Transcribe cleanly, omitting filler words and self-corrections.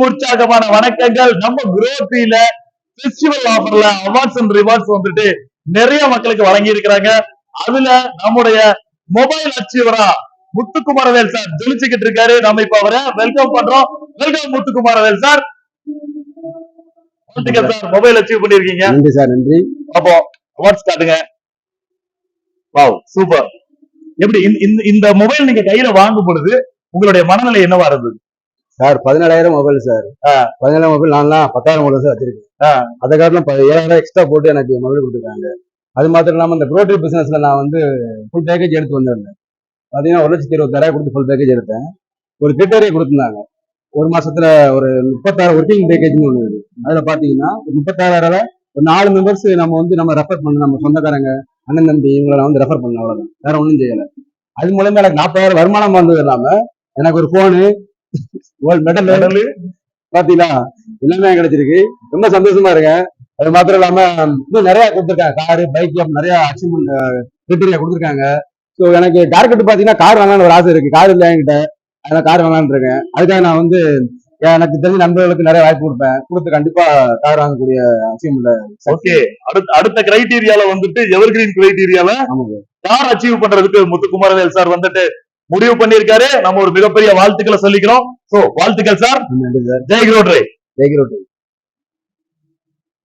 உற்சாகமான வணக்கங்கள். நம்ம குரோத்தில ஃபெஸ்டிவல் ஆஃபர்ல அவார்ட்ஸ் அண்ட் ரிவார்ட்ஸ் வந்துட்டு நிறைய மக்களுக்கு வழங்கி இருக்கிறாங்க. அதுல நம்முடைய மொபைல் அச்சீவரா முத்துக்குமாரவேல் சார் ஜொலிச்சுக்கிட்டு இருக்காரு. நம்ம இப்ப அவரை வெல்கம் பண்றோம். Welcome Muthukumaravel sir. Sir mobile achieve பண்ணிருக்கீங்க. நன்றி சார், நன்றி. அப்போ அவார்ட்ஸ் காட்டுங்க. Wow, super. எப்படி இந்த மொபைல் நீங்க கையில வாங்கும் பொழுது உங்களுடைய மனநிலை என்னவா இருந்தது சார்? 17,000 mobile sir. 17,000 மொபைல் நான்லாம் 10,000 மொபைல் சார் வச்சிருக்கேன். அதை காட்டிலும் 7,000 எக்ஸ்ட்ரா போட்டு எனக்கு மொபைல் கொடுத்துருக்காங்க. அது மாத்திரம் இல்லாம இந்த ப்ரோட்டரி பிசினஸ்ல நான் வந்து ஃபுல் பேக்கேஜ் எடுத்து வந்திருந்தேன். பாத்தீங்கன்னா 1,26,000 கொடுத்து ஃபுல் பேக்கேஜ் எடுத்தேன். ஒரு கிரிட்டேரியா கொடுத்துருந்தாங்க. ஒரு மாசத்துல ஒரு 36 ஒர்க்கிங் பேக்கேஜ்னு ஒண்ணு இருக்கு. அதுல பாத்தீங்கன்னா 36,000 ஒரு 4 மெம்பர்ஸ் நம்ம ரெஃபர் பண்ண, நம்ம சொந்தக்காரங்க, அண்ணன் தம்பி இவங்களை நான் வந்து ரெஃபர் பண்ண, அவ்வளவுதான், வேற ஒன்றும் செய்யல. அது மூலமா எனக்கு 40,000 வருமானம் வந்தது இல்லாம எனக்கு ஒரு போனு, மெடல் பாத்தீங்களா, எல்லாமே கிடைச்சிருக்கு. ரொம்ப சந்தோஷமா இருக்கேன். அது மாத்திரம் இல்லாம இன்னும் நிறைய கொடுத்துருக்காங்க. காரு, பைக், நிறைய அச்சீவ்மெண்ட் கிரிட்டேரியா கொடுத்துருக்காங்க. ஸோ எனக்கு டார்கெட் பாத்தீங்கன்னா கார் வாங்கலான்னு ஒரு ஆசை இருக்கு. கார் இல்லை என்கிட்ட, அதனால கார் வாங்கலான்னு இருக்கேன். அதுக்காக நான் வந்து எனக்கு தெரிஞ்ச நண்பர்களுக்கு நிறைய வாய்ப்பு கொடுத்து கண்டிப்பா கார் வாங்கக்கூடிய அச்சீவ்மெண்ட். ஓகே, அடுத்த கிரைட்டீரியால வந்துட்டு எவர்கிரீன் கிரைட்டீரியால கார் அச்சீவ் பண்றதுக்கு முத்துக்குமாரவேல் சார் வந்துட்டு முடிவு பண்ணிருக்காரு. நம்ம ஒரு மிகப்பெரிய வாழ்த்துக்களை சொல்லிக்கிறோம். சோ வாழ்த்துக்கள் சார். நன்றி சார். ஜெய் குரோட்ரி. ஜெய் குரோட்ரி.